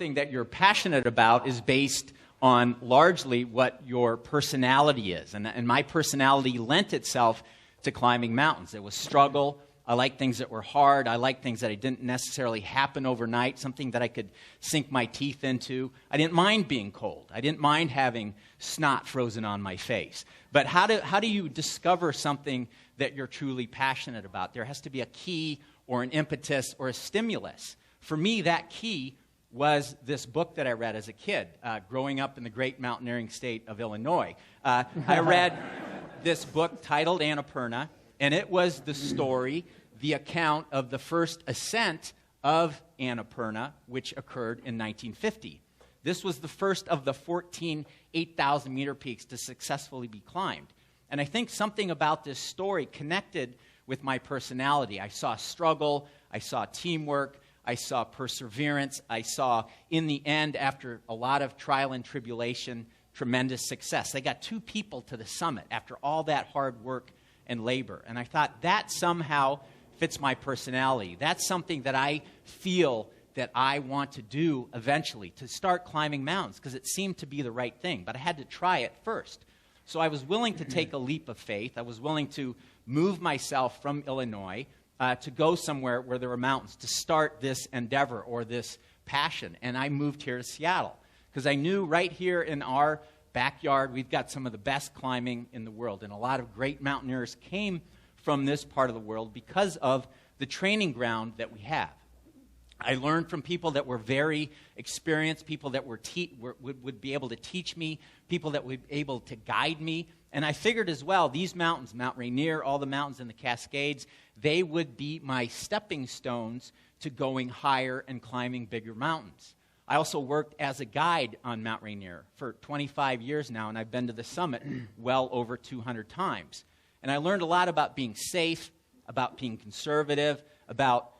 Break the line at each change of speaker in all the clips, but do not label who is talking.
something that you're passionate about is based on largely what your personality is. And my personality lent itself to climbing mountains. It was struggle. I like things that were hard. I like things that I didn't necessarily happen overnight, something that I could sink my teeth into. I didn't mind being cold. I didn't mind having snot frozen on my face. But how do you discover something that you're truly passionate about? There has to be a key or an impetus or a stimulus. For me, that key was this book that I read as a kid, growing up in the great mountaineering state of Illinois. I read this book titled Annapurna, and it was the story, the account of the first ascent of Annapurna, which occurred in 1950. This was the first of the 14 8,000-meter peaks to successfully be climbed. And I think something about this story connected with my personality. I saw struggle, I saw teamwork, I saw perseverance, I saw, in the end, after a lot of trial and tribulation, tremendous success. They got 2 people to the summit after all that hard work and labor. And I thought that somehow fits my personality. That's something that I feel that I want to do eventually, to start climbing mountains, because it seemed to be the right thing. But I had to try it first. So I was willing to take a leap of faith. I was willing to move myself from Illinois to go somewhere where there were mountains, to start this endeavor or this passion. And I moved here to Seattle because I knew right here in our backyard we've got some of the best climbing in the world. And a lot of great mountaineers came from this part of the world because of the training ground that we have. I learned from people that were very experienced, people that would be able to teach me, people that would be able to guide me. And I figured as well, these mountains, Mount Rainier, all the mountains in the Cascades, they would be my stepping stones to going higher and climbing bigger mountains. I also worked as a guide on Mount Rainier for 25 years now, and I've been to the summit well over 200 times. And I learned a lot about being safe, about being conservative, about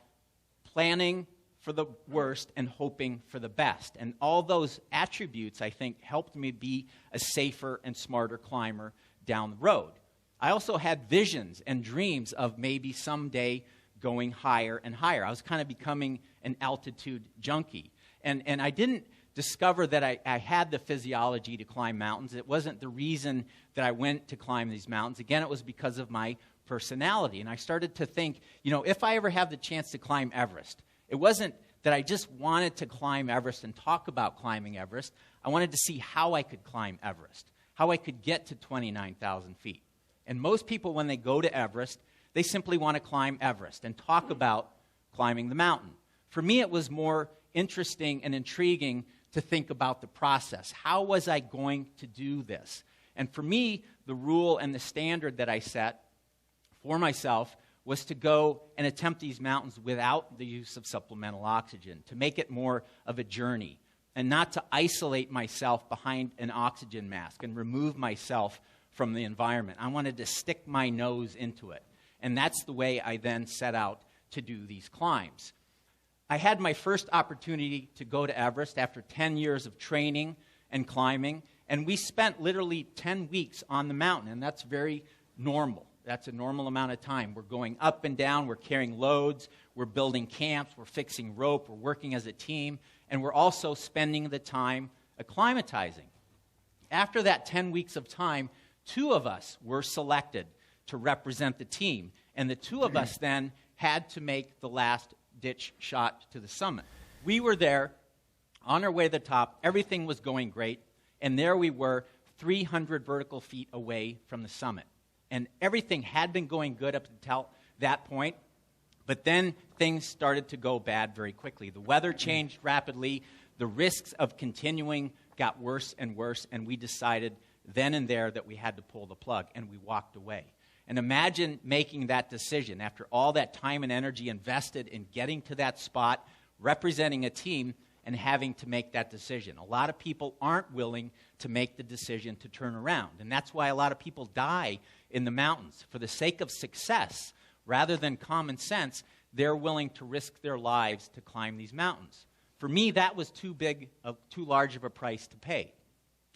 planning for the worst and hoping for the best. And all those attributes, I think, helped me be a safer and smarter climber down the road. I also had visions and dreams of maybe someday going higher and higher. I was kind of becoming an altitude junkie. And I didn't discover that I had the physiology to climb mountains. It wasn't the reason that I went to climb these mountains. Again, it was because of my personality. And I started to think, if I ever have the chance to climb Everest, it wasn't that I just wanted to climb Everest and talk about climbing Everest. I wanted to see how I could climb Everest, how I could get to 29,000 feet. And most people, when they go to Everest, they simply want to climb Everest and talk about climbing the mountain. For me, it was more interesting and intriguing to think about the process. How was I going to do this? And for me, the rule and the standard that I set for myself was to go and attempt these mountains without the use of supplemental oxygen, to make it more of a journey, and not to isolate myself behind an oxygen mask and remove myself from the environment. I wanted to stick my nose into it. And that's the way I then set out to do these climbs. I had my first opportunity to go to Everest after 10 years of training and climbing, and we spent literally 10 weeks on the mountain, and that's very normal. That's a normal amount of time. We're going up and down, we're carrying loads, we're building camps, we're fixing rope, we're working as a team, and we're also spending the time acclimatizing. After that 10 weeks of time, 2 of us were selected to represent the team, and the 2 of us then had to make the last-ditch shot to the summit. We were there, on our way to the top, everything was going great, and there we were, 300 vertical feet away from the summit. And everything had been going good up until that point, but then things started to go bad very quickly. The weather changed rapidly. The risks of continuing got worse and worse, and we decided then and there that we had to pull the plug, and we walked away. And imagine making that decision after all that time and energy invested in getting to that spot, representing a team, and having to make that decision. A lot of people aren't willing to make the decision to turn around, and that's why a lot of people die in the mountains. For the sake of success, rather than common sense, they're willing to risk their lives to climb these mountains. For me, that was too large of a price to pay.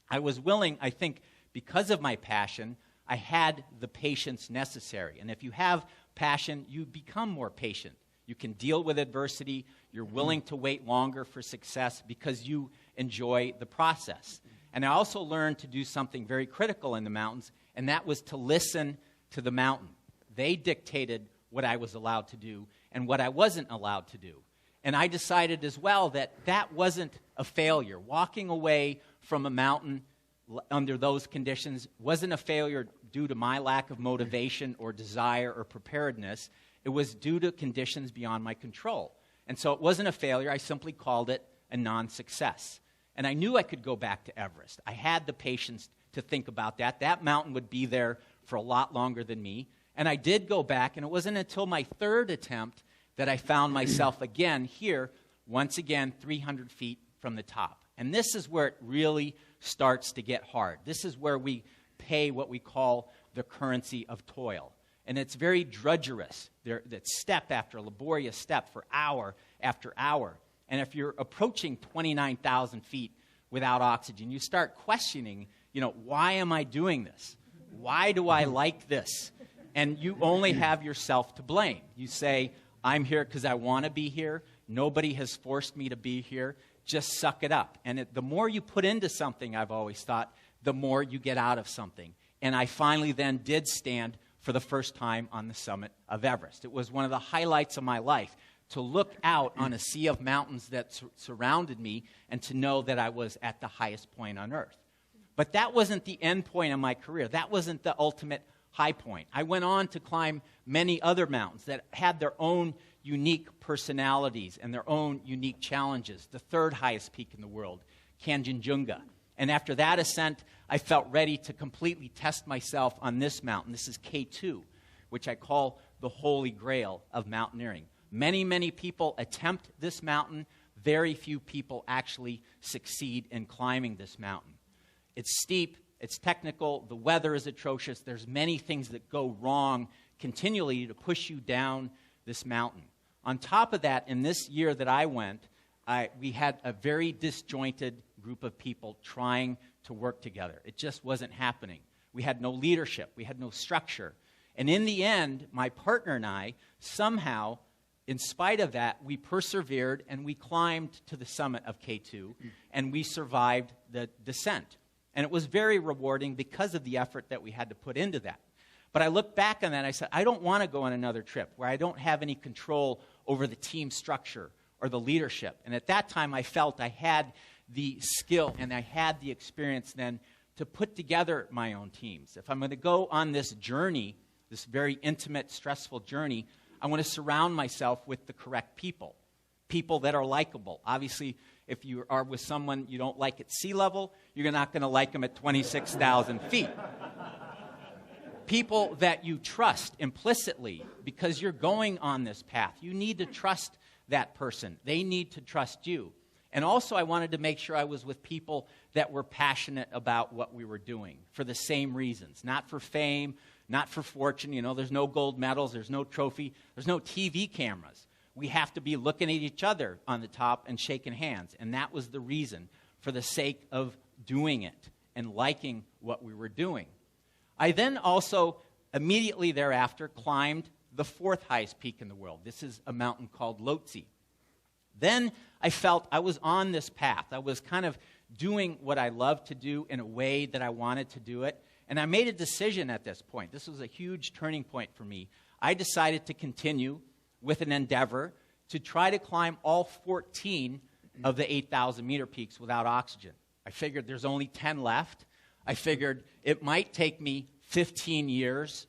I was willing, I think, because of my passion, I had the patience necessary. And if you have passion, you become more patient. You can deal with adversity. You're willing to wait longer for success because you enjoy the process. And I also learned to do something very critical in the mountains, and that was to listen to the mountain. They dictated what I was allowed to do and what I wasn't allowed to do. And I decided as well that that wasn't a failure. Walking away from a mountain under those conditions wasn't a failure due to my lack of motivation or desire or preparedness. It was due to conditions beyond my control. And so it wasn't a failure. I simply called it a non-success. And I knew I could go back to Everest. I had the patience to think about that. That mountain would be there for a lot longer than me. And I did go back, and it wasn't until my third attempt that I found myself again here, once again, 300 feet from the top. And this is where it really starts to get hard. This is where we pay what we call the currency of toil. And it's very drudgerous. That's step after laborious step for hour after hour. And if you're approaching 29,000 feet without oxygen, you start questioning, why am I doing this? Why do I like this? And you only have yourself to blame. You say, I'm here because I want to be here. Nobody has forced me to be here. Just suck it up. And the more you put into something, I've always thought, the more you get out of something. And I finally then did stand for the first time on the summit of Everest. It was one of the highlights of my life, to look out on a sea of mountains that surrounded me and to know that I was at the highest point on earth. But that wasn't the end point of my career. That wasn't the ultimate high point. I went on to climb many other mountains that had their own unique personalities and their own unique challenges. The third highest peak in the world, Kanchenjunga. And after that ascent, I felt ready to completely test myself on this mountain. This is K2, which I call the Holy Grail of mountaineering. Many, many people attempt this mountain. Very few people actually succeed in climbing this mountain. It's steep. It's technical. The weather is atrocious. There's many things that go wrong continually to push you down this mountain. On top of that, in this year that I went, we had a very disjointed group of people trying to work together. It just wasn't happening. We had no leadership. We had no structure. And in the end, my partner and I, somehow, in spite of that, we persevered and we climbed to the summit of K2, and we survived the descent. And it was very rewarding because of the effort that we had to put into that. But I looked back on that and I said, I don't want to go on another trip where I don't have any control over the team structure or the leadership. And at that time, I felt I had the skill and I had the experience then to put together my own teams. If I'm going to go on this journey, this very intimate, stressful journey, I want to surround myself with the correct people, people that are likable. Obviously, if you are with someone you don't like at sea level, you're not going to like them at 26,000 feet. People that you trust implicitly because you're going on this path. You need to trust that person. They need to trust you. And also, I wanted to make sure I was with people that were passionate about what we were doing for the same reasons. Not for fame, not for fortune. There's no gold medals, there's no trophy, there's no TV cameras. We have to be looking at each other on the top and shaking hands. And that was the reason, for the sake of doing it and liking what we were doing. I then also, immediately thereafter, climbed the fourth highest peak in the world. This is a mountain called Lhotse. Then I felt I was on this path. I was kind of doing what I love to do in a way that I wanted to do it. And I made a decision at this point. This was a huge turning point for me. I decided to continue with an endeavor to try to climb all 14 of the 8,000-meter peaks without oxygen. I figured there's only 10 left. I figured it might take me 15 years,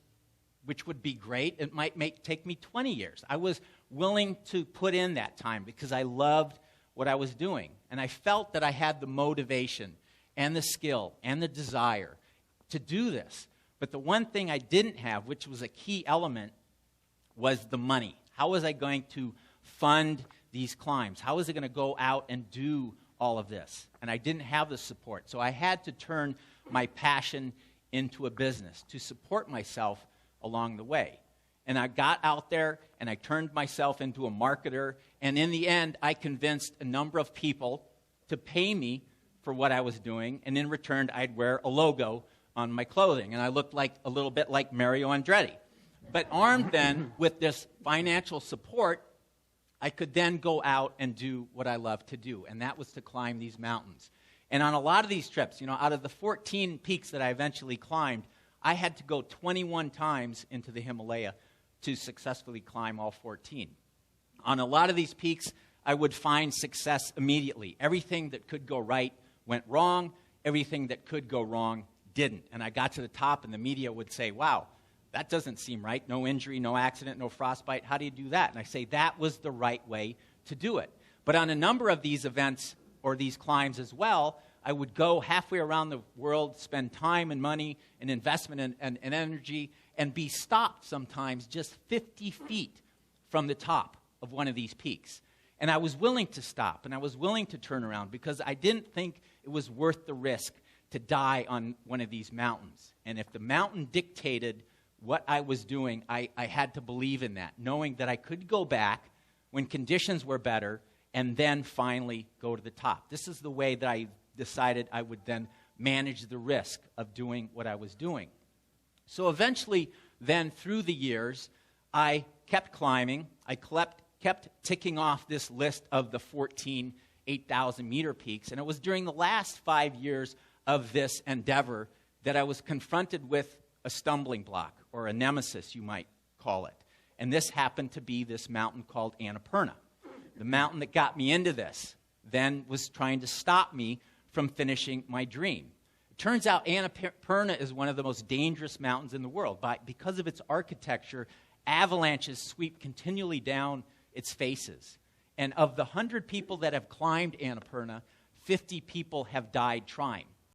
which would be great. It might take me 20 years. I was willing to put in that time because I loved what I was doing. And I felt that I had the motivation and the skill and the desire to do this. But the one thing I didn't have, which was a key element, was the money. How was I going to fund these climbs? How was I going to go out and do all of this? And I didn't have the support. So I had to turn my passion into a business to support myself along the way. And I got out there and I turned myself into a marketer. And in the end, I convinced a number of people to pay me for what I was doing. And in return, I'd wear a logo on my clothing. And I looked like a little bit like Mario Andretti. But armed then with this financial support, I could then go out and do what I love to do, and that was to climb these mountains. And on a lot of these trips, out of the 14 peaks that I eventually climbed, I had to go 21 times into the Himalaya to successfully climb all 14. On a lot of these peaks, I would find success immediately. Everything that could go right went wrong. Everything that could go wrong didn't. And I got to the top, and the media would say, wow, that doesn't seem right. No injury, no accident, no frostbite. How do you do that? And I say, that was the right way to do it. But on a number of these events or these climbs as well, I would go halfway around the world, spend time and money and investment and energy, and be stopped sometimes just 50 feet from the top of one of these peaks. And I was willing to stop, and I was willing to turn around because I didn't think it was worth the risk to die on one of these mountains. And if the mountain dictated what I was doing, I had to believe in that, knowing that I could go back when conditions were better and then finally go to the top. This is the way that I decided I would then manage the risk of doing what I was doing. So eventually, then, through the years, I kept climbing. I kept ticking off this list of the 14 8,000-meter peaks. And it was during the last 5 years of this endeavor that I was confronted with a stumbling block, or a nemesis, you might call it. And this happened to be this mountain called Annapurna. The mountain that got me into this then was trying to stop me from finishing my dream. It turns out Annapurna is one of the most dangerous mountains in the world. Because of its architecture, avalanches sweep continually down its faces. And of the 100 people that have climbed Annapurna, 50 people have died trying.